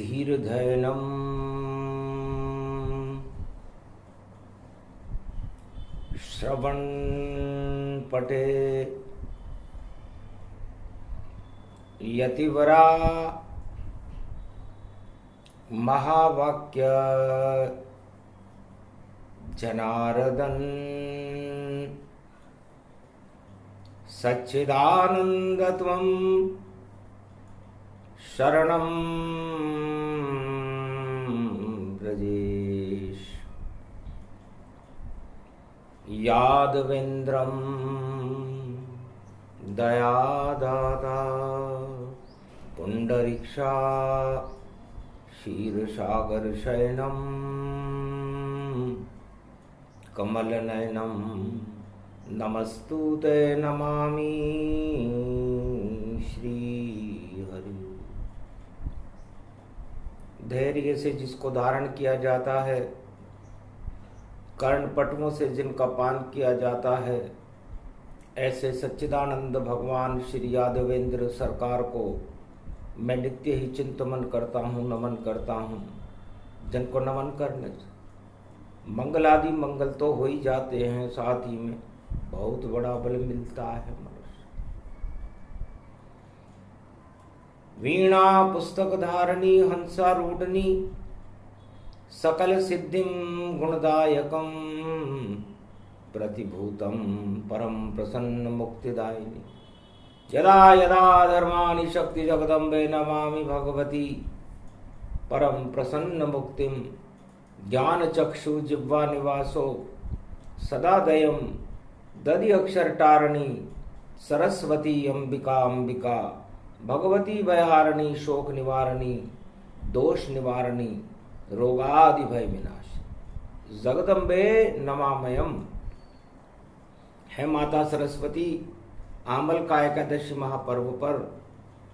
धीर्धैनम् श्रवणपटे यतिवरा महावाक्य जनार्दन सच्चिदानंदत्वं शरणं व्रजेश यादवेन्द्रं दयादाता पुंडरीक्षा क्षीरसागरशयनं कमलनयनं नमस्तुते नमामि श्रीहरि। धैर्य से जिसको धारण किया जाता है, कर्णपटुओं से जिनका पान किया जाता है, ऐसे सच्चिदानंद भगवान श्री यादवेंद्र सरकार को मैं नित्य ही चिंतन करता हूँ, नमन करता हूँ। जिनको नमन करने से मंगलादि मंगल तो हो ही जाते हैं, साथ ही में बहुत बड़ा बल मिलता है मनुष्य। वीणा पुस्तक धारणी हंसारूढ़नी सकल सिद्धिं गुणदायकं प्रतिभूतं परम प्रसन्न मुक्तिदायिनी। यदा यदा धर्माणि शक्ति जगदम्बे नमामि भगवती परम प्रसन्न मुक्तिं। ज्ञान चक्षु जिह्वा निवासो सदा दयं दधि अक्षर टारणी सरस्वती अंबिका अंबिका भगवती भयहारिणी शोक निवारणी दोष निवारणी रोगादि भय विनाश जगदम्बे नमामयम। है माता सरस्वती, आमल का एकादशी महापर्व पर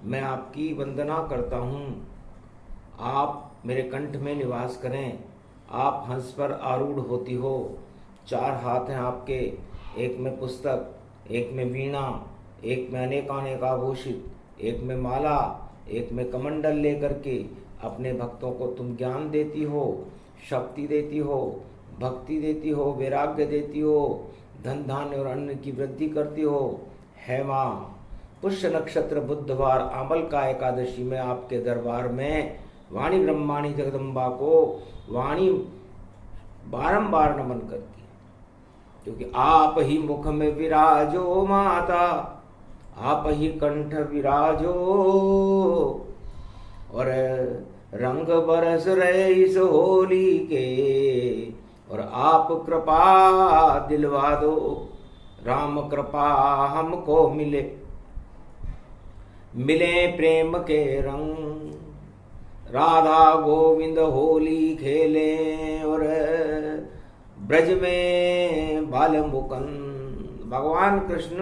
मैं आपकी वंदना करता हूँ। आप मेरे कंठ में निवास करें। आप हंस पर आरूढ़ होती हो, चार हाथ हैं आपके, एक में पुस्तक, एक में वीणा, एक में अनेकानेक आभूषित, एक में माला, एक में कमंडल लेकर के अपने भक्तों को तुम ज्ञान देती हो, शक्ति देती हो, भक्ति देती हो, वैराग्य देती हो, धन धान्य और अन्न की वृद्धि करती हो। है माँ, पुष्य नक्षत्र बुधवार आमल का एकादशी में आपके दरबार में वाणी ब्रह्माणी जगदम्बा को वाणी बारंबार नमन करती है, क्योंकि आप ही मुख में विराजो माता, आप ही कंठ विराजो और रंग बरस रहे इस होली के, और आप कृपा दिलवा दो, राम कृपा हमको मिले, मिले प्रेम के रंग, राधा गोविंद होली खेले और ब्रज में बाल मुकुंद। भगवान कृष्ण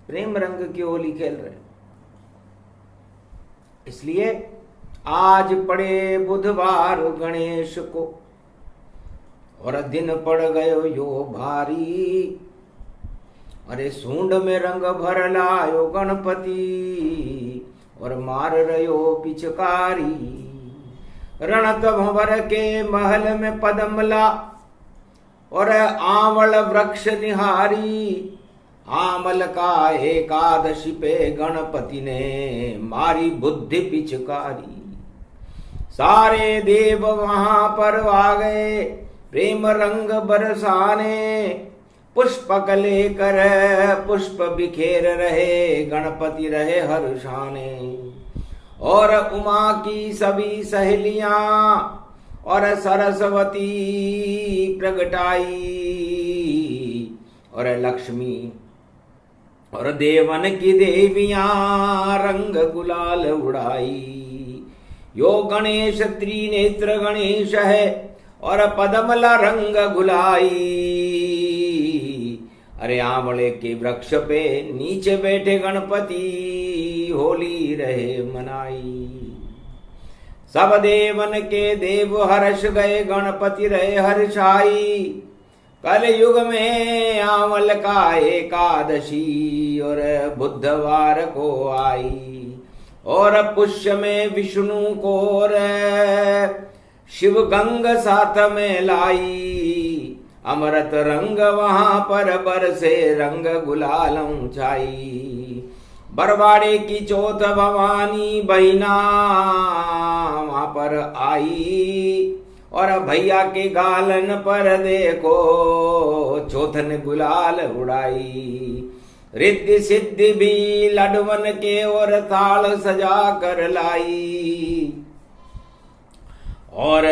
प्रेम रंग की होली खेल रहे। इसलिए आज पड़े बुधवार गणेश को और दिन पड़ गयो यो भारी, अरे सूंड में रंग भर लायो गणपति और मार रयो पिचकारी। रणत भंवर के महल में पदमला और आंवल वृक्ष निहारी, आमल का एकादशी पे गणपति ने मारी बुद्धि पिचकारी। सारे देव वहां पर आ गए प्रेम रंग बरसाने, पुष्पक लेकर पुष्प बिखेर रहे गणपति रहे हर्षाने। और उमा की सभी सहेलियां और सरस्वती प्रगटाई और लक्ष्मी और देवन की देवियां रंग गुलाल उड़ाई। यो गणेश त्रिनेत्र गणेश है और पदमला रंग गुलाई। अरे आंवले के वृक्ष पे नीचे बैठे गणपति होली रहे मनाई। सब देवन के देव हर्ष गए गणपति रहे हर्षाई। कल युग में आंवल का एकादशी और बुधवार को आई। और पुष्य में विष्णु को शिव गंग साथ में लाई। अमृत रंग वहां पर बरसे रंग गुलालम छाई। बरवाड़े की चौथ भवानी बहिना वहां पर आई। और भैया के गालन पर देखो चौथन गुलाल उड़ाई। रिद्धि सिद्धि भी लडवन के और थाल सजा कर लाई। और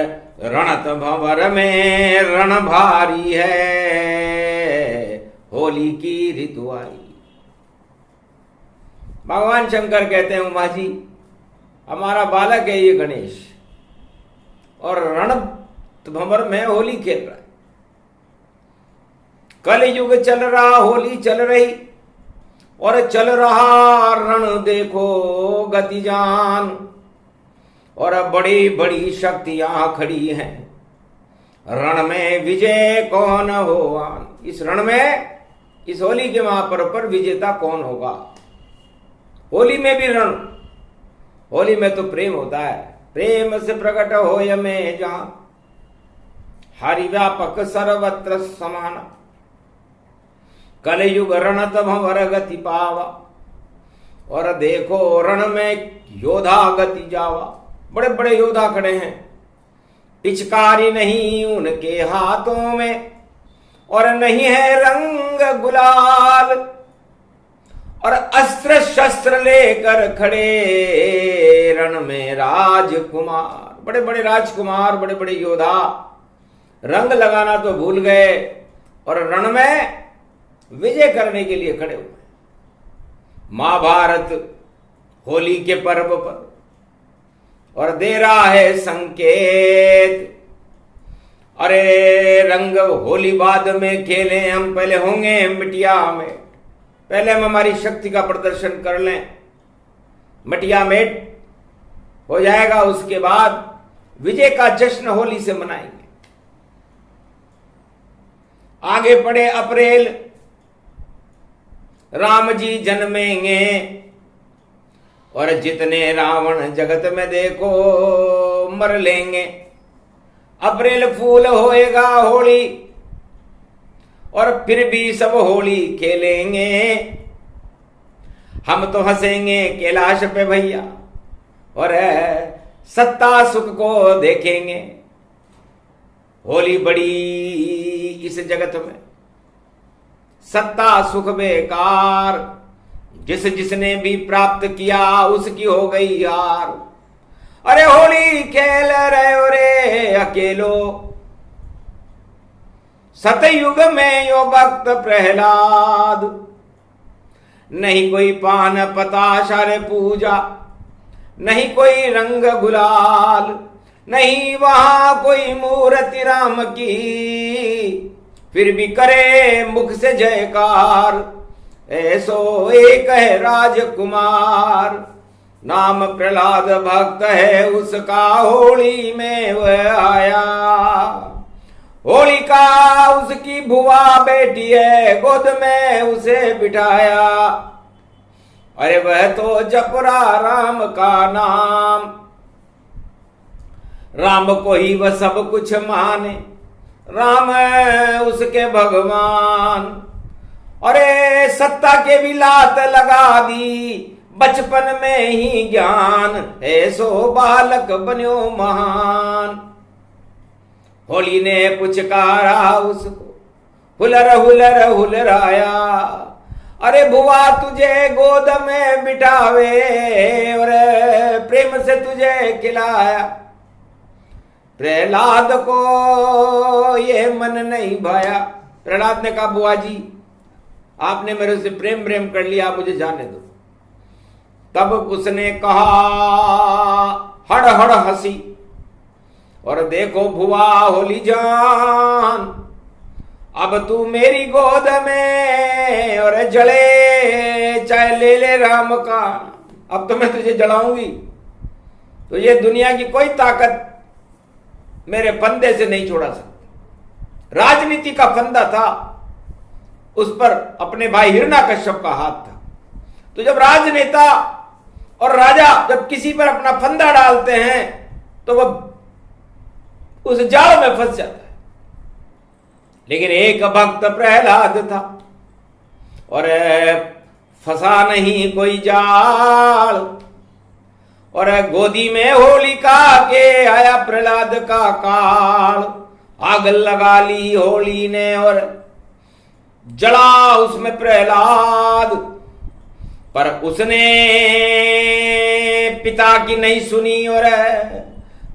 रणत भंवर में रण भारी है होली की ऋतु आई। भगवान शंकर कहते हैं उमा जी हमारा बालक है ये गणेश और रण भंवर में होली खेल रहा है। कल युग चल रहा होली चल रही और चल रहा रण देखो गति जान। और अब बड़ी बड़ी शक्तियां खड़ी हैं रण में विजय कौन होवान। इस रण में इस होली के महापर्व पर विजेता कौन होगा। होली में भी रण, होली में तो प्रेम होता है। प्रेम से प्रकट होय में जान हरि व्यापक सर्वत्र समान। कलयुग रणत भंवर गति पावा और देखो रण में योद्धा गति जावा। बड़े बड़े योद्धा खड़े हैं, पिचकारी नहीं उनके हाथों में और नहीं है रंग गुलाल। और अस्त्र शस्त्र लेकर खड़े रण में राजकुमार। बड़े बड़े राजकुमार बड़े बड़े योद्धा रंग लगाना तो भूल गए और रण में विजय करने के लिए खड़े हुए। महाभारत होली के पर्व पर और दे रहा है संकेत। अरे रंग होली बाद में खेलें हम, पहले होंगे मिटिया में। पहले हम हमारी शक्ति का प्रदर्शन कर लें, मटिया मेट हो जाएगा, उसके बाद विजय का जश्न होली से मनाएंगे। आगे पड़े अप्रैल, राम जी जन्मेंगे और जितने रावण जगत में देखो मर लेंगे। अप्रैल फूल होएगा होली और फिर भी सब होली खेलेंगे। हम तो हंसेंगे कैलाश पे भैया और सत्ता सुख को देखेंगे। होली बड़ी इस जगत में, सत्ता सुख बेकार। जिसने भी प्राप्त किया उसकी हो गई यार। अरे होली खेल रहे हो रे अकेलो, सतयुग में यो भक्त प्रहलाद। नहीं कोई पान पताशा रे पूजा, नहीं कोई रंग गुलाल, नहीं वहां कोई मूर्ति राम की, फिर भी करे मुख से जयकार। ऐसो एक है राजकुमार, नाम प्रहलाद भक्त है उसका, होली में वह आया। होलिका उसकी भुआ बेटी है, गोद में उसे बिठाया। अरे वह तो जप रहा राम का नाम, राम को ही वह सब कुछ माने, राम उसके भगवान। अरे सत्ता के भी लात लगा दी, बचपन में ही ज्ञान, ऐसो बालक बन्यो महान। होली ने पुचकारा उसको, हुलर हुलर हुलराया। अरे बुआ तुझे गोद में बिठावे और प्रेम से तुझे खिलाया। प्रहलाद को ये मन नहीं भाया। प्रहलाद ने कहा बुआ जी आपने मेरे से प्रेम प्रेम कर लिया, मुझे जाने दो। तब उसने कहा हड़ हड़ हंसी, और देखो भुआ होली जान, अब तू मेरी गोद में और जले चाहे ले ले राम का। अब तो मैं तुझे जलाऊंगी, तो ये दुनिया की कोई ताकत मेरे फंदे से नहीं छोड़ा सकती। राजनीति का फंदा था, उस पर अपने भाई हिरण्याकश्यप का हाथ था। तो जब राजनेता और राजा जब किसी पर अपना फंदा डालते हैं तो वह उस जाल में फंस जाता है। लेकिन एक भक्त प्रहलाद था और फंसा नहीं कोई जाल, और गोदी में होलिका के आया प्रहलाद का काल। आग लगा ली होली ने और जला उसमें प्रहलाद, पर उसने पिता की नहीं सुनी और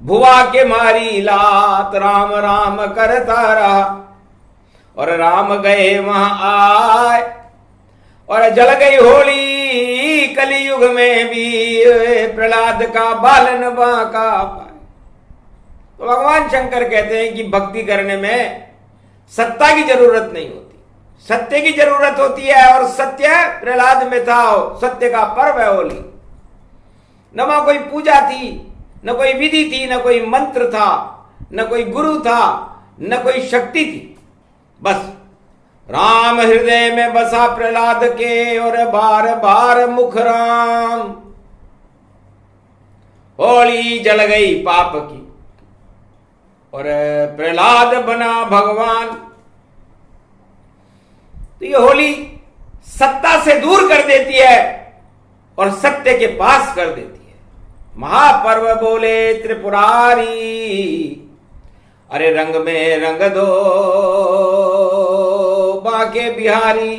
भुआ के मारी लात। राम राम करता रहा और राम गए वहां आए और जल गई होली कलयुग में भी प्रहलाद का बालन बांका पाए। तो भगवान शंकर कहते हैं कि भक्ति करने में सत्ता की जरूरत नहीं होती, सत्य की जरूरत होती है। और सत्य प्रहलाद में था, सत्य का पर्व है होली। न वहां कोई पूजा थी, न कोई विधि थी, न कोई मंत्र था, न कोई गुरु था, न कोई शक्ति थी। बस राम हृदय में बसा प्रहलाद के और बार बार मुख राम। होली जल गई पाप की और प्रहलाद बना भगवान। तो ये होली सत्ता से दूर कर देती है और सत्य के पास कर देती है। महापर्व बोले त्रिपुरारी, अरे रंग में रंग दो बाके बिहारी।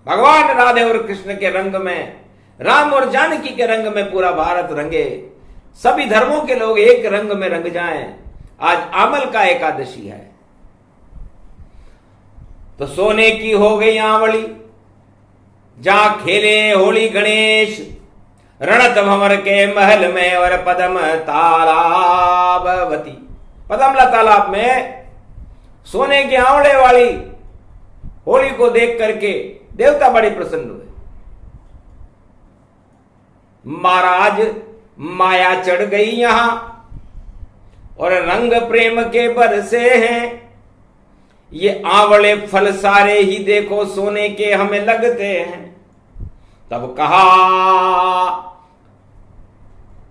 भगवान राधे और कृष्ण के रंग में, राम और जानकी के रंग में पूरा भारत रंगे। सभी धर्मों के लोग एक रंग में रंग जाएं। आज आमल का एकादशी है, तो सोने की हो गई आंवली, जहां खेले होली गणेश रणत भंवर के महल में और पदम तालाबवती। पदमला तालाब में सोने के आंवले वाली होली को देख करके देवता बड़े प्रसन्न हुए। महाराज माया चढ़ गई यहां और रंग प्रेम के बरसे हैं। ये आंवले फल सारे ही देखो सोने के हमें लगते हैं। तब कहा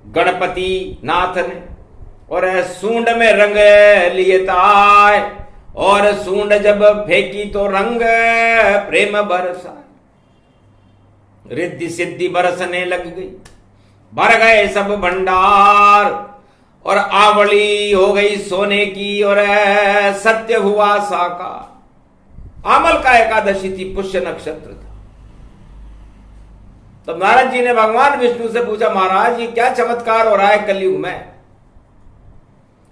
गणपति नाथ ने और सूंड में रंग लिए ताय, और सूंड जब फेंकी तो रंग प्रेम बरसा। रिद्धि सिद्धि बरसने लग गई, भर गए सब भंडार और आंवली हो गई सोने की और सत्य हुआ साकार। आमल का एकादशी थी, पुष्य नक्षत्र था। तो नारद जी ने भगवान विष्णु से पूछा, महाराज ये क्या चमत्कार हो रहा है कलयुग में।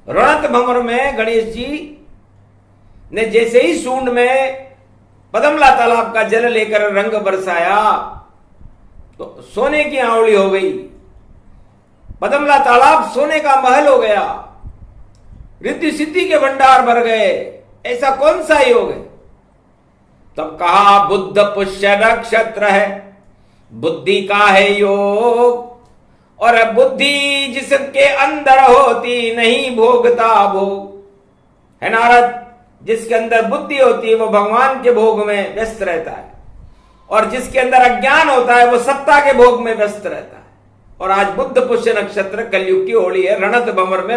रणत भंवर में गणेश जी ने जैसे ही सूंड में पदमला तालाब का जल लेकर रंग बरसाया तो सोने की आंवली हो गई। पदमला तालाब सोने का महल हो गया, रिद्धि सिद्धि के भंडार भर गए। ऐसा कौन सा योग है। तब कहा बुद्ध पुष्य नक्षत्र है, बुद्धि का है योग, और बुद्धि जिसके अंदर होती नहीं भोगता भोग। है नारद, जिसके अंदर बुद्धि होती है वो भगवान के भोग में व्यस्त रहता है, और जिसके अंदर अज्ञान होता है वो सत्ता के भोग में व्यस्त रहता है। और आज बुद्ध पुष्य नक्षत्र कलयुग की होली है। रणत भंवर में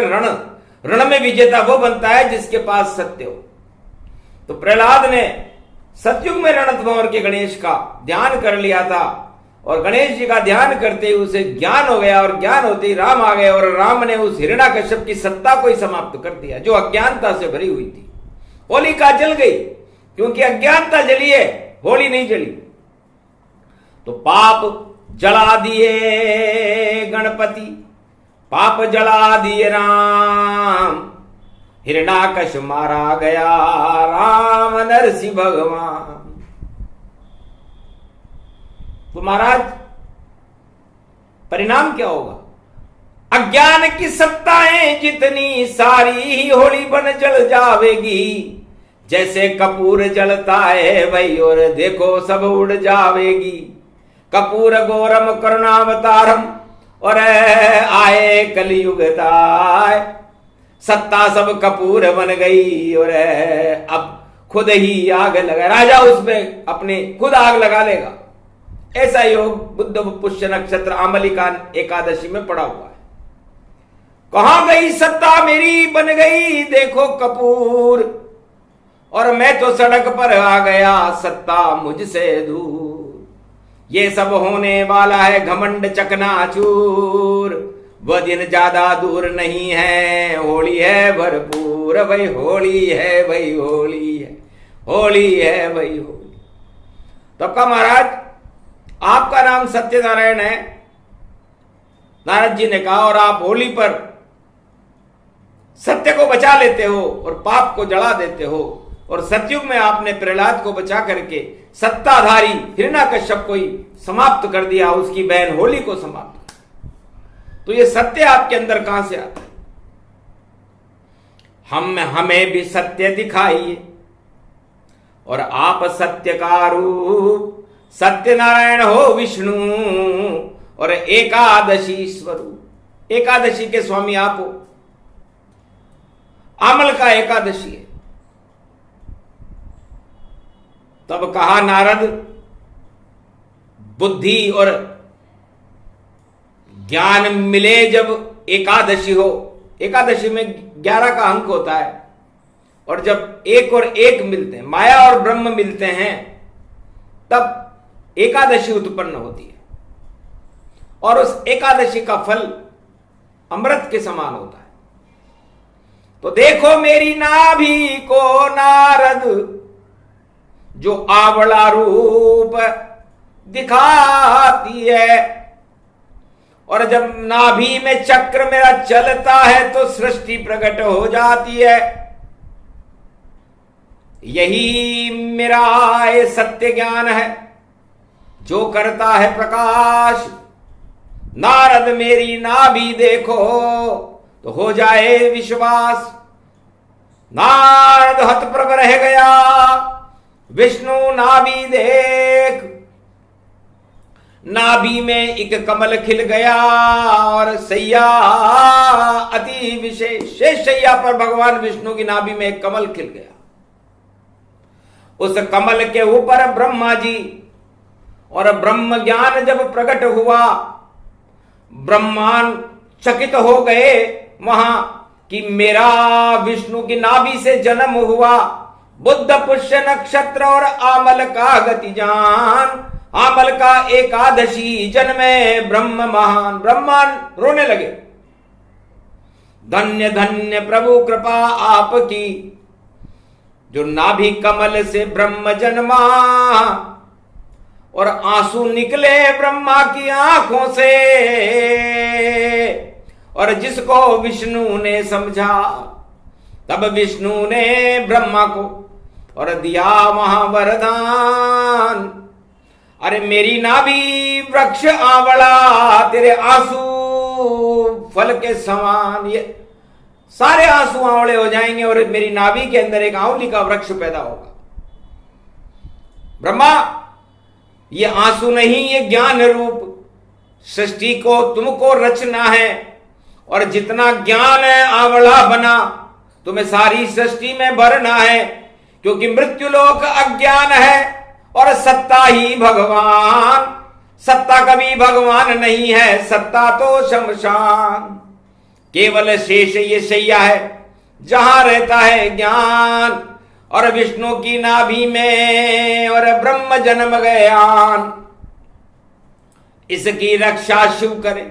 रण में विजेता वो बनता है जिसके पास सत्य हो। तो प्रहलाद ने सतयुग में रणत भंवर के गणेश का ध्यान कर लिया था, और गणेश जी का ध्यान करते ही उसे ज्ञान हो गया, और ज्ञान होते ही राम आ गए, और राम ने उस हिरण्याकश्यप की सत्ता को ही समाप्त कर दिया जो अज्ञानता से भरी हुई थी। होलिका जल गई क्योंकि अज्ञानता जली है, होली नहीं जली। तो पाप जला दिए गणपति, पाप जला दिए राम, हिरण्याकश्यप मारा गया राम नरसिंह भगवान। तो महाराज परिणाम क्या होगा। अज्ञान की सत्ताएं जितनी सारी ही होली बन जल जावेगी। जैसे कपूर जलता है भाई और देखो सब उड़ जावेगी। कपूर गौरम करुणावतारम और आए कलयुग ताय। सत्ता सब कपूर बन गई और अब खुद ही आग लगा। राजा उसमें अपने खुद आग लगा लेगा। ऐसा योग बुद्ध पुष्य नक्षत्र आमलिका एकादशी में पड़ा हुआ है। कहां गई सत्ता मेरी बन गई देखो कपूर, और मैं तो सड़क पर आ गया सत्ता मुझसे दूर। ये सब होने वाला है घमंड चकनाचूर, वह दिन ज्यादा दूर नहीं है, होली है भरपूर। भाई होली है, भाई होली है, होली है भाई होली। तब का महाराज आपका नाम सत्यनारायण है। नारद जी ने कहा और आप होली पर सत्य को बचा लेते हो और पाप को जला देते हो, और सतयुग में आपने प्रहलाद को बचा करके सत्ताधारी हिरण्याकश्यप को ही समाप्त कर दिया, उसकी बहन होली को समाप्त कर। तो ये सत्य आपके अंदर कहां से आता है? हमें भी सत्य दिखाइए, और आप सत्य का रूप सत्यनारायण हो विष्णु, और एकादशी स्वरूप। एकादशी के स्वामी आप हो। आमल का एकादशी है। तब कहा नारद, बुद्धि और ज्ञान मिले जब एकादशी हो। एकादशी में 11 का अंक होता है, और जब एक और एक मिलते हैं, माया और ब्रह्म मिलते हैं, तब एकादशी उत्पन्न होती है। और उस एकादशी का फल अमृत के समान होता है। तो देखो मेरी नाभि को नारद, जो आवला रूप दिखाती है, और जब नाभि में चक्र मेरा चलता है तो सृष्टि प्रकट हो जाती है। यही मेरा ये सत्य ज्ञान है जो करता है प्रकाश। नारद मेरी नाभि देखो तो हो जाए विश्वास। नारद हतप्रभ रह गया, विष्णु नाभि देख। नाभि में एक कमल खिल गया, और सैया अति विशेष। शेष सैया पर भगवान विष्णु की नाभि में एक कमल खिल गया। उस कमल के ऊपर ब्रह्मा जी, और ब्रह्म ज्ञान जब प्रकट हुआ, ब्रह्मांड चकित हो गए वहां कि मेरा विष्णु की नाभि से जन्म हुआ। बुद्ध पुष्य नक्षत्र और आमल का गति जान, आमल का एकादशी जन्मे ब्रह्म महान। ब्रह्मांड रोने लगे। धन्य धन्य प्रभु कृपा आपकी, जो नाभि कमल से ब्रह्म जन्मा, और आंसू निकले ब्रह्मा की आंखों से। और जिसको विष्णु ने समझा, तब विष्णु ने ब्रह्मा को और दिया वहां वरदान। अरे मेरी नाभि वृक्ष आवड़ा, तेरे आंसू फल के समान। ये सारे आंसू आंवले हो जाएंगे, और मेरी नाभि के अंदर एक आंवली का वृक्ष पैदा होगा। ब्रह्मा, ये आंसू नहीं, ये ज्ञान रूप सृष्टि को तुमको रचना है, और जितना ज्ञान है आंवला बना, तुम्हें सारी सृष्टि में भरना है। क्योंकि मृत्युलोक अज्ञान है और सत्ता ही भगवान। सत्ता कभी भगवान नहीं है, सत्ता तो शमशान। केवल शेष ये शैया है जहां रहता है ज्ञान, और विष्णु की नाभि में और ब्रह्म जन्म गयान। इसकी रक्षा शिव करे,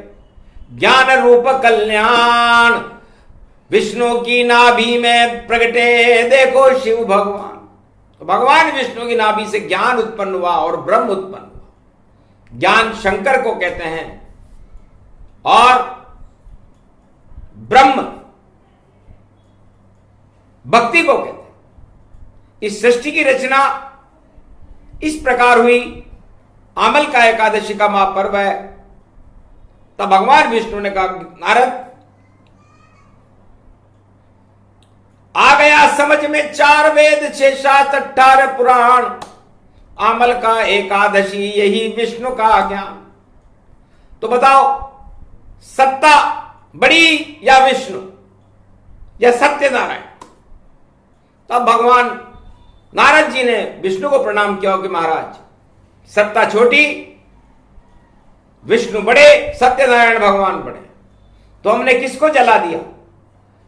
ज्ञान रूप कल्याण। विष्णु की नाभि में प्रगटे देखो शिव भगवान। तो भगवान विष्णु की नाभि से ज्ञान उत्पन्न हुआ और ब्रह्म उत्पन्न हुआ। ज्ञान शंकर को कहते हैं, और ब्रह्म भक्ति को कहते हैं। इस सृष्टि की रचना इस प्रकार हुई। आमल का एकादशी का महापर्व है। तब भगवान विष्णु ने कहा, नारद आ गया समझ में 4 वेद 6 7 18 पुराण। आमल का एकादशी यही विष्णु का ज्ञान। तो बताओ, सत्ता बड़ी या विष्णु या सत्यनारायण? तब भगवान नारद जी ने विष्णु को प्रणाम किया कि महाराज, सत्ता छोटी विष्णु बड़े, सत्यनारायण भगवान बड़े, तो हमने किसको जला दिया?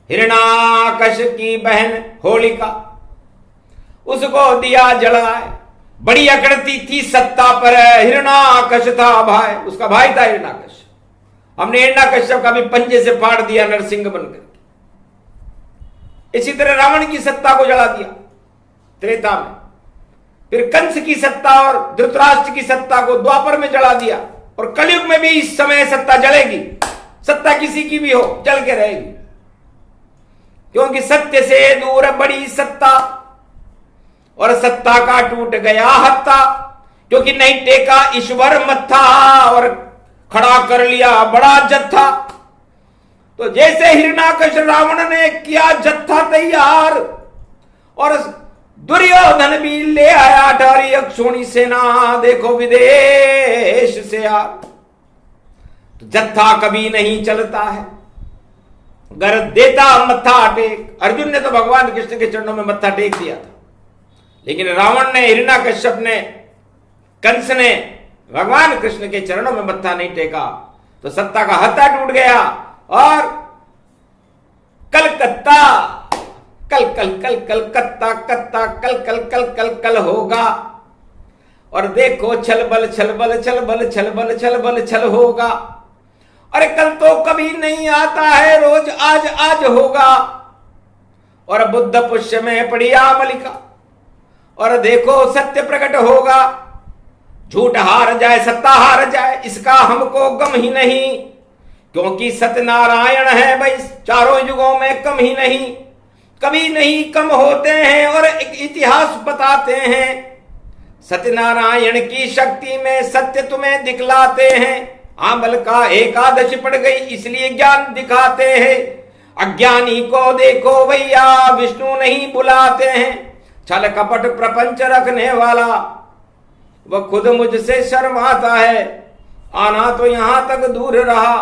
हिरण्याकश की बहन होलिका, उसको दिया जलाए। बड़ी अकड़ती थी सत्ता पर, हिरण्याकश था भाई, उसका भाई था हिरण्याकश। हमने हिरण्याकश्यप का भी पंजे से फाड़ दिया नरसिंह बनकर। इसी तरह रावण की सत्ता को जला दिया त्रेता में, फिर कंस की सत्ता और धृतराष्ट्र की सत्ता को द्वापर में जला दिया, और कलयुग में भी इस समय सत्ता जलेगी। सत्ता किसी की भी हो, जल के रहेगी, क्योंकि सत्य से दूर बड़ी सत्ता, और सत्ता का टूट गया हत्ता, क्योंकि नहीं टेका ईश्वर मत्था, और खड़ा कर लिया बड़ा जत्था। तो जैसे हिरण्याकश रावण ने किया जत्था तैयार, और दुर्योधन भी ले आया 18 अक्षोणी सेना, देखो विदेश से आ। तो जत्था कभी नहीं चलता है, अगर देता मत्था टेक। अर्जुन ने तो भगवान कृष्ण के चरणों में मत्था टेक दिया था, लेकिन रावण ने, हिरण्याकश्यप ने, कंस ने भगवान कृष्ण के चरणों में मत्था नहीं टेका, तो सत्ता का हत्था टूट गया। और कलकत्ता कल कल कल कलकत्ता कत्ता कल कल कल कल कल होगा, और देखो छल बल छल बल छल बल छल बल छल बल छल होगा। अरे कल तो कभी नहीं आता है, रोज आज आज होगा। और बुद्ध पुष्य में पड़ी आमलिका, और देखो सत्य प्रकट होगा। झूठ हार जाए, सत्ता हार जाए, इसका हमको गम ही नहीं, क्योंकि सत्यनारायण है भाई, चारों युगों में कम ही नहीं, कभी नहीं कम होते हैं, और एक इतिहास बताते हैं। सत्यनारायण की शक्ति में सत्य तुम्हें दिखलाते हैं। आंबल का एकादशी पड़ गई, इसलिए ज्ञान दिखाते हैं। अज्ञानी को देखो भैया, विष्णु नहीं बुलाते हैं। छल कपट प्रपंच रखने वाला, वह खुद मुझसे शर्माता है। आना तो यहां तक दूर रहा,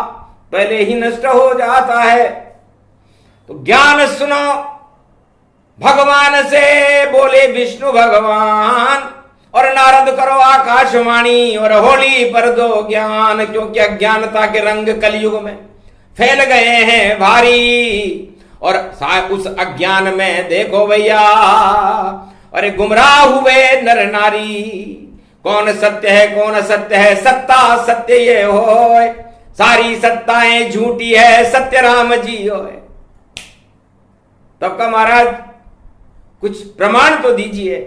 पहले ही नष्ट हो जाता है। तो ज्ञान सुनो भगवान से, बोले विष्णु भगवान, और नारद करो आकाशवाणी, और होली पर दो ज्ञान, क्योंकि अज्ञानता के रंग कलयुग में फैल गए हैं भारी। और उस अज्ञान में देखो भैया, अरे गुमराह हुए नर नारी। कौन सत्य है कौन असत्य है, सत्ता सत्य ये होए, सारी सत्ताएं झूठी है, सत्य राम जी होए। तब का महाराज कुछ प्रमाण तो दीजिए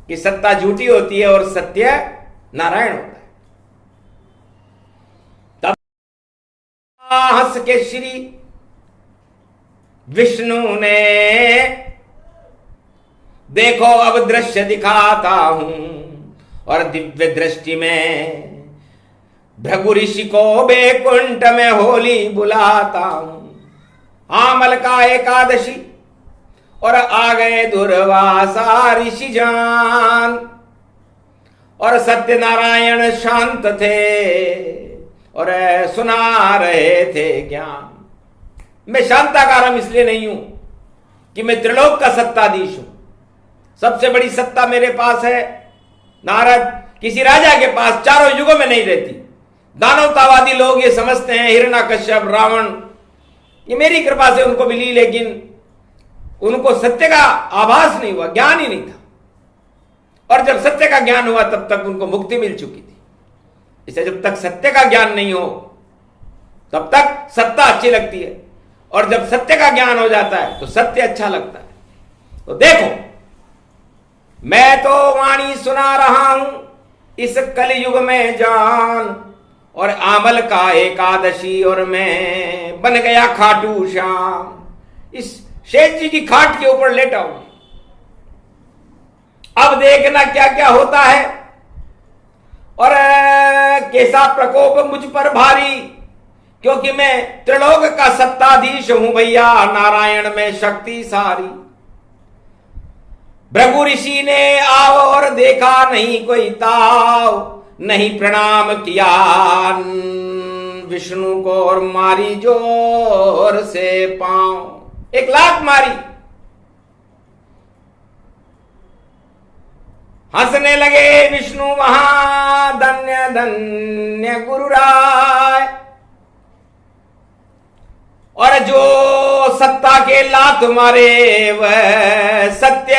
कि सत्ता झूठी होती है और सत्य नारायण होता है। तब हंस के श्री विष्णु ने, देखो अब दृश्य दिखाता हूं, और दिव्य दृष्टि में भृगु ऋषि को बैकुंठ में होली बुलाता हूं। आमल का एकादशी, और आ गए दुर्वासा ऋषि जान, और सत्यनारायण शांत थे, और सुना रहे थे ज्ञान। मैं शांताकारम इसलिए नहीं हूं कि मैं त्रिलोक का सत्ताधीश हूं, सबसे बड़ी सत्ता मेरे पास है। नारद किसी राजा के पास चारों युगों में नहीं रहती। दानवतावादी लोग ये समझते हैं हिरण्याकश्यप, रावण, ये मेरी कृपा से उनको मिली, लेकिन उनको सत्य का आभास नहीं हुआ, ज्ञान ही नहीं था। और जब सत्य का ज्ञान हुआ तब तक उनको मुक्ति मिल चुकी थी। इसलिए जब तक सत्य का ज्ञान नहीं हो तब तक सत्ता अच्छी लगती है, और जब सत्य का ज्ञान हो जाता है तो सत्य अच्छा लगता है। तो देखो, मैं तो वाणी सुना रहा हूं इस कलयुग में जान, और आमल का एकादशी, और मैं बन गया खाटू श्याम। इस शेष जी की खाट के ऊपर लेटा हूं। अब देखना क्या क्या होता है, और कैसा प्रकोप मुझ पर भारी, क्योंकि मैं त्रिलोक का सत्ताधीश हूं भैया, नारायण में शक्ति सारी। भृगु ऋषि ने आओ और देखा नहीं कोई ताव, नहीं प्रणाम किया विष्णु को, और मारी जोर से पांव, 1 लाख मारी। हंसने लगे विष्णु वहां, धन्य धन्य है गुरु राय। और जो सत्ता के लात मारे वह सत्य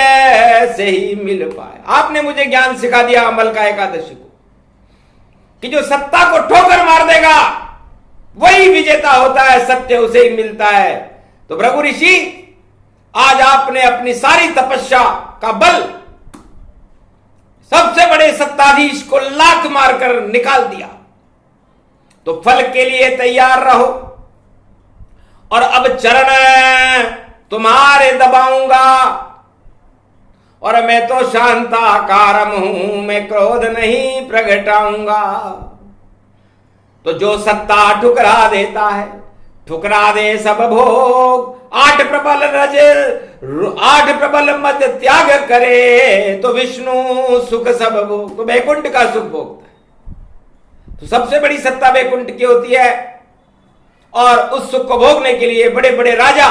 से ही मिल पाए। आपने मुझे ज्ञान सिखा दिया अमल का एकादशी को, कि जो सत्ता को ठोकर मार देगा वही विजेता होता है, सत्य उसे ही मिलता है। तो भृगु ऋषि, आज आपने अपनी सारी तपस्या का बल सबसे बड़े सत्ताधीश को लात मारकर निकाल दिया। तो फल के लिए तैयार रहो। और अब चरण तुम्हारे दबाऊंगा। और मैं तो शांताकारम हूं, मैं क्रोध नहीं प्रगटाऊंगा। तो जो सत्ता ठुकरा देता है, ठुकरा दे सब भोग। 8 प्रबल मत त्याग करे, तो विष्णु सुख सब भोग। तो वैकुंठ का सुख भोगता है। तो सबसे बड़ी सत्ता वैकुंठ की होती है। और उस सुख को भोगने के लिए बड़े बड़े राजा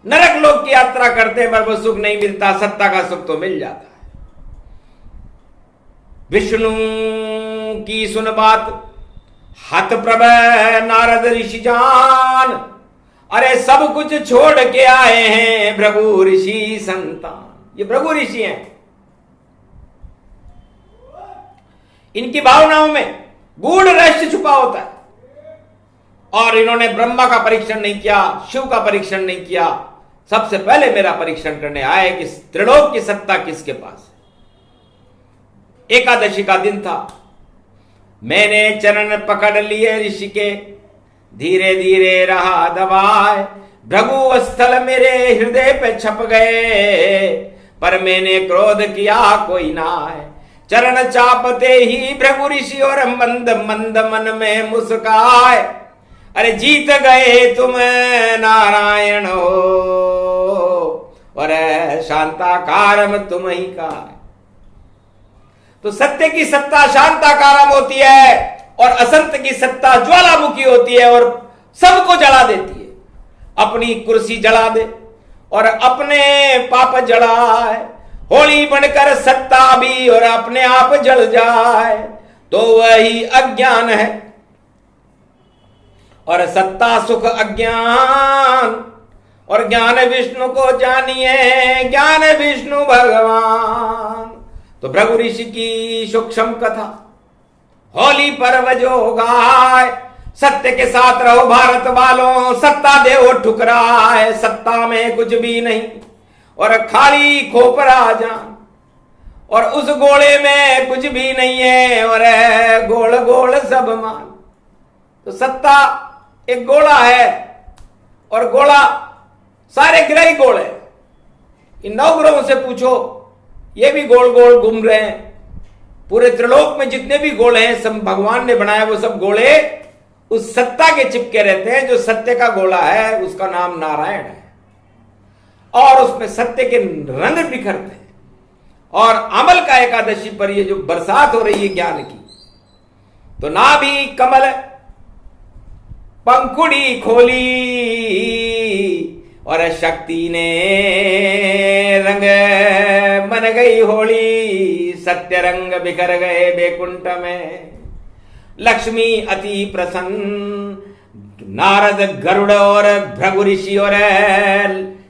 नरक लोक की यात्रा करते हैं, पर वो सुख नहीं मिलता, सत्ता का सुख तो मिल जाता है। विष्णु की सुन बात, हत प्रभ नारद ऋषि जान। अरे सब कुछ छोड़ के आए हैं भृगु ऋषि संतान। ये भृगु ऋषि हैं। इनकी भावनाओं में गूढ़ रहस्य छुपा होता है। और इन्होंने ब्रह्मा का परीक्षण नहीं किया, शिव का परीक्षण नहीं किया। सबसे पहले मेरा परीक्षण करने आए कि त्रिलोक की सत्ता किसके पास है। एकादशी का दिन था। मैंने चरण पकड़ लिए ऋषि के, धीरे धीरे रहा दबाए। भृगु स्थल मेरे हृदय पे छप गए, पर मैंने क्रोध किया कोई ना आए। चरण चापते ही भृगु ऋषि और मंद मंद मन में मुस्काए। अरे जीत गए तुम नारायण हो, और शांताकारम तुम ही का। तो सत्य की सत्ता शांताकारम होती है, और असंत की सत्ता ज्वालामुखी होती है, और सबको जला देती है। अपनी कुर्सी जला दे और अपने पाप जलाए। होली बनकर सत्ता भी और अपने आप जल जाए, तो वही अज्ञान है। और सत्ता सुख अज्ञान, और ज्ञान विष्णु को जानिए, ज्ञान विष्णु भगवान। तो भृगु ऋषि की सूक्ष्म कथा होली पर्व जो गाय। सत्य के साथ रहो भारत वालों, सत्ता देव ठुकराए। सत्ता में कुछ भी नहीं और खाली खोपरा जान, और उस गोले में कुछ भी नहीं है, और गोल गोल सब मान। तो सत्ता एक गोला है, और गोला सारे ग्रह ही गोल है। इन 9 ग्रहों से पूछो, ये भी गोल गोल घूम रहे हैं। पूरे त्रिलोक में जितने भी गोले हैं सब भगवान ने बनाया। वो सब गोले उस सत्ता के चिपके रहते हैं। जो सत्य का गोला है उसका नाम नारायण है, और उसमें सत्य के रंग बिखरते हैं। और अमल का एकादशी पर ये जो बरसात हो रही है ज्ञान की, तो नाभि कमल पंखुड़ी खोली, और शक्ति ने रंग मन गई होली। सत्य रंग बिखर गए वैकुंठ में। लक्ष्मी अति प्रसन्न, नारद गरुड़ और भृगु ऋषि और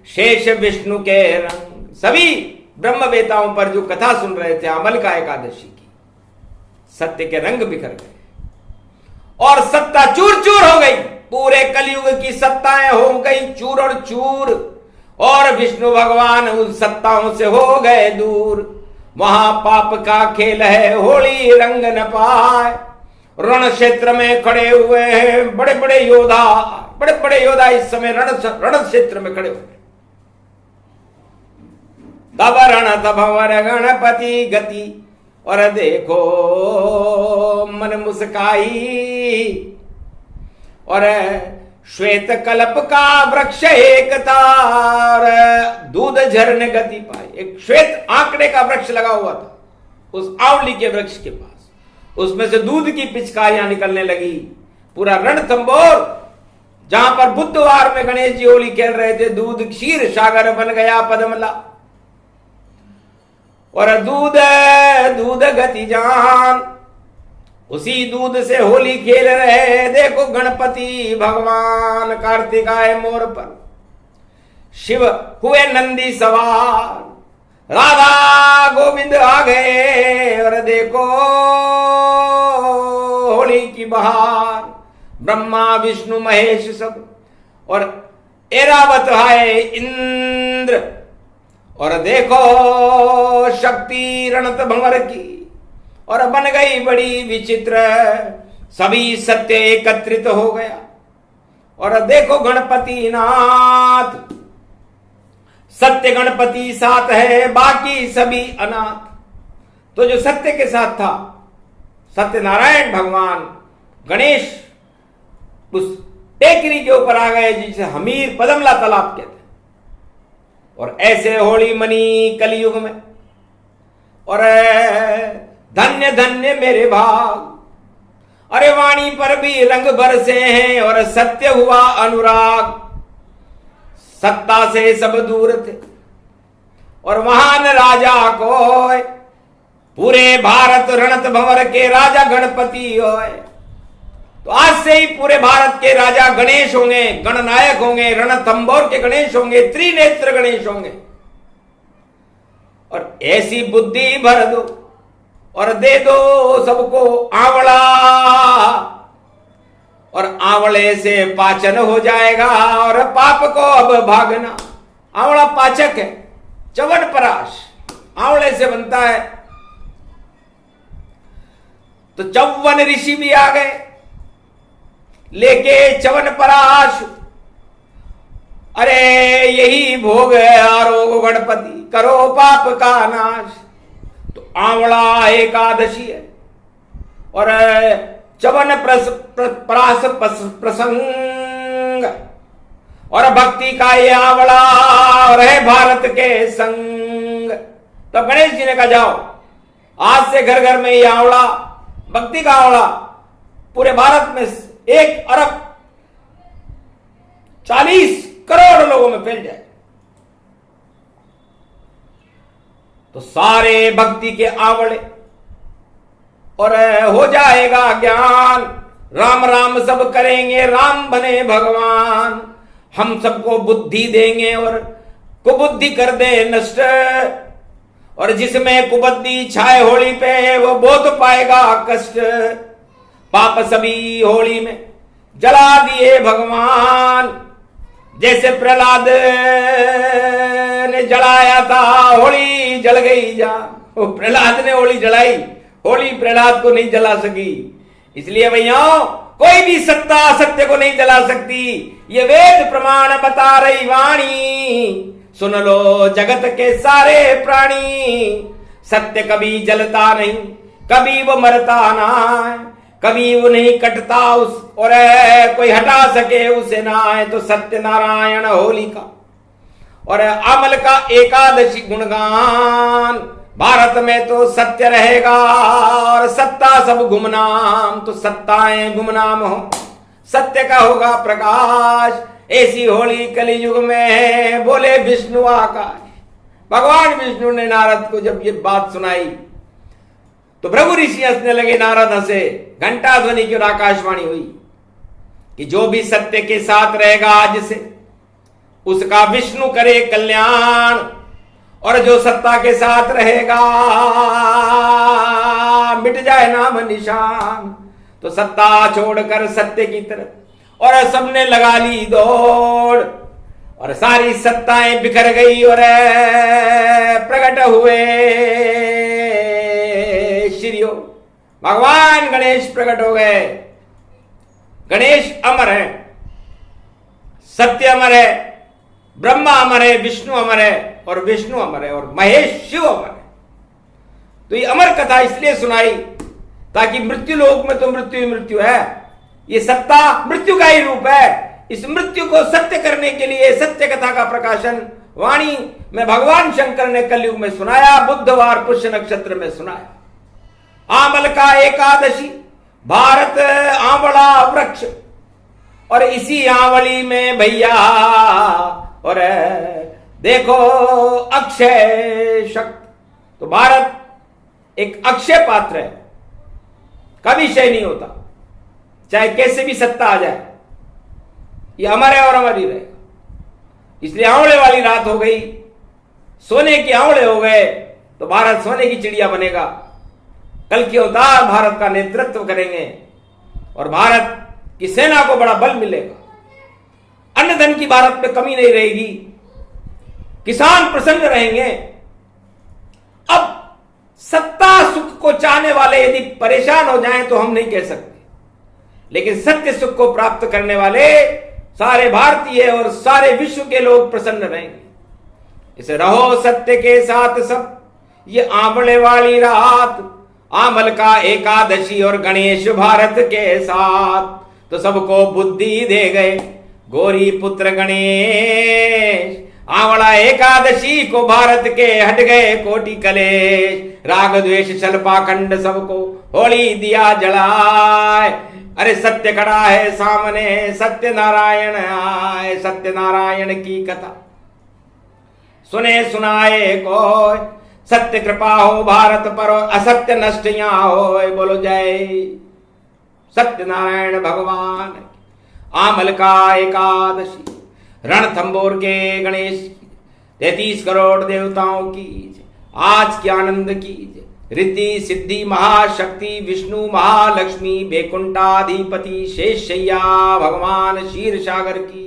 शेष विष्णु के रंग। सभी ब्रह्मवेताओं पर जो कथा सुन रहे थे अमल का एकादशी की, सत्य के रंग बिखर गए और सत्ता चूर चूर हो गई। पूरे कलयुग की सत्ताएं हो गई चूर और चूर, और विष्णु भगवान उन सत्ताओं से हो गए दूर। वहां पाप का खेल है, होली रंग न पाए। रण क्षेत्र में खड़े हुए हैं बड़े बड़े योद्धा इस समय रण क्षेत्र में खड़े हुए। तब रण तभवर गणपति गति, और देखो मन मुस्काई। और श्वेत कल्प का वृक्ष एक था, और दूध झरने गति पाई। एक श्वेत आंकड़े का वृक्ष लगा हुआ था उस आंवली के वृक्ष के पास। उसमें से दूध की पिचकारियां निकलने लगी। पूरा रणथंभौर, जहां पर बुधवार में गणेश जी होली खेल रहे थे, दूध क्षीर सागर बन गया पद्मला। और दूध दूध गति जान, उसी दूध से होली खेल रहे देखो गणपति भगवान। कार्तिकाय मोर पर शिव हुए नंदी सवार, राधा गोविंद आ गए और देखो होली की बहार। ब्रह्मा विष्णु महेश सब और ऐरावत है इंद्र, और देखो शक्ति रणत भंवर की, और बन गई बड़ी विचित्र। सभी सत्य एकत्रित हो गया, और देखो गणपति नाथ। सत्य गणपति साथ है, बाकी सभी अनाथ। तो जो सत्य के साथ था, सत्यनारायण भगवान गणेश, उस टेकरी के ऊपर आ गए जिसे हमीर पदमला तालाब कहते हैं। और ऐसे होली मनी कलयुग में, और धन्य धन्य मेरे भाग। अरे वाणी पर भी रंग बरसे हैं, और सत्य हुआ अनुराग। सत्ता से सब दूर थे, और महान राजा को पूरे भारत रणत भंवर के राजा गणपति होए। तो आज से ही पूरे भारत के राजा गणेश होंगे, गणनायक होंगे, रणथंभौर के गणेश होंगे, त्रिनेत्र गणेश होंगे। और ऐसी बुद्धि भर दो और दे दो सबको आंवला, और आंवले से पाचन हो जाएगा और पाप को अब भागना। आंवला पाचक है, च्यवनप्राश आंवले से बनता है। तो 54 ऋषि भी आ गए लेके च्यवनप्राश। अरे यही भोग है आरोग गणपति, करो पाप का नाश। तो आंवला एकादशी है, और च्यवन प्रास प्रसंग, और भक्ति का ये आंवला, और है भारत के संग। तो गणेश जी ने कहा जाओ आज से घर घर में ये आंवला, भक्ति का आंवला पूरे भारत में 1 अरब 40 करोड़ लोगों में फैल जाए। तो सारे भक्ति के आंवले, और हो जाएगा ज्ञान। राम राम सब करेंगे, राम बने भगवान। हम सबको बुद्धि देंगे और कुबुद्धि कर दे नष्ट। और जिसमें कुबुद्धि छाए होली पे, वो बहुत पाएगा कष्ट। पाप सभी होली में जला दिए भगवान, जैसे प्रहलाद ने जलाया था, होली जल गई जा। वो प्रहलाद ने होली जलाई, होली प्रहलाद को नहीं जला सकी। इसलिए भैया कोई भी सत्ता सत्य को नहीं जला सकती। ये वेद प्रमाण बता रही वाणी, सुन लो जगत के सारे प्राणी। सत्य कभी जलता नहीं, कभी वो मरता ना, कभी वो नहीं कटता उस, और कोई हटा सके उसे ना है। तो सत्यनारायण होली का और अमल का एकादशी गुणगान। भारत में तो सत्य रहेगा और सत्ता सब गुमनाम। तो सत्ताएं गुमनाम हो, सत्य का होगा प्रकाश। ऐसी होली कलियुग में बोले विष्णु आकाश। भगवान विष्णु ने नारद को जब ये बात सुनाई तो भृगु ऋषि हंसने लगे, नारद हंसे, घंटा ध्वनि की और आकाशवाणी हुई कि जो भी सत्य के साथ रहेगा आज से उसका विष्णु करे कल्याण, और जो सत्ता के साथ रहेगा मिट जाए नाम निशान। तो सत्ता छोड़कर सत्य की तरफ और सबने लगा ली दौड़, और सारी सत्ताएं बिखर गई और प्रकट हुए श्रीयो भगवान गणेश प्रकट हो गए। गणेश अमर है, सत्य अमर है, ब्रह्मा अमर है, विष्णु अमर है, और विष्णु अमर है, और महेश शिव अमर है। तो ये अमर कथा इसलिए सुनाई ताकि मृत्यु लोक में तो मृत्यु ही मृत्यु है, ये सत्ता मृत्यु का ही रूप है। इस मृत्यु को सत्य करने के लिए सत्य कथा का प्रकाशन वाणी में भगवान शंकर ने कलयुग में सुनाया, बुधवार पुष्य नक्षत्र में सुनाया। आमल का एकादशी, भारत आंवला वृक्ष, और इसी आंवली में भैया और देखो अक्षय शक्ति। तो भारत एक अक्षय पात्र है, कभी क्षय नहीं होता, चाहे कैसे भी सत्ता आ जाए, ये अमर है और अमर ही रहेगा। इसलिए आंवले वाली रात हो गई, सोने के आंवले हो गए तो भारत सोने की चिड़िया बनेगा। कल के अवतार भारत का नेतृत्व करेंगे और भारत की सेना को बड़ा बल मिलेगा। अन्न धन की भारत में कमी नहीं रहेगी, किसान प्रसन्न रहेंगे। अब सत्ता सुख को चाहने वाले यदि परेशान हो जाएं तो हम नहीं कह सकते, लेकिन सत्य सुख को प्राप्त करने वाले सारे भारतीय और सारे विश्व के लोग प्रसन्न रहेंगे। इसे रहो सत्य के साथ सब, ये आंवले वाली रात, आमल का एकादशी और गणेश भारत के साथ, तो सबको बुद्धि दे गए गौरी पुत्र गणेश। आंवला एकादशी को भारत के हट गए कोटि कलेश, राग द्वेष छल पाखंड सबको होली दिया जलाए। अरे सत्य खड़ा है सामने, सत्य नारायण आए, सत्य नारायण की कथा सुने सुनाए कोई, सत्य कृपा हो भारत पर, असत्य नष्ट यहाँ हो। बोलो जय सत्यनारायण भगवान। आमल का एकादशी, रणथंबोर के गणेश की, 33 करोड़ देवताओं की आज की आनंद की, रिद्धि सिद्धि महाशक्ति विष्णु महालक्ष्मी बैकुंठाधिपति शेष शैया भगवान क्षीर सागर की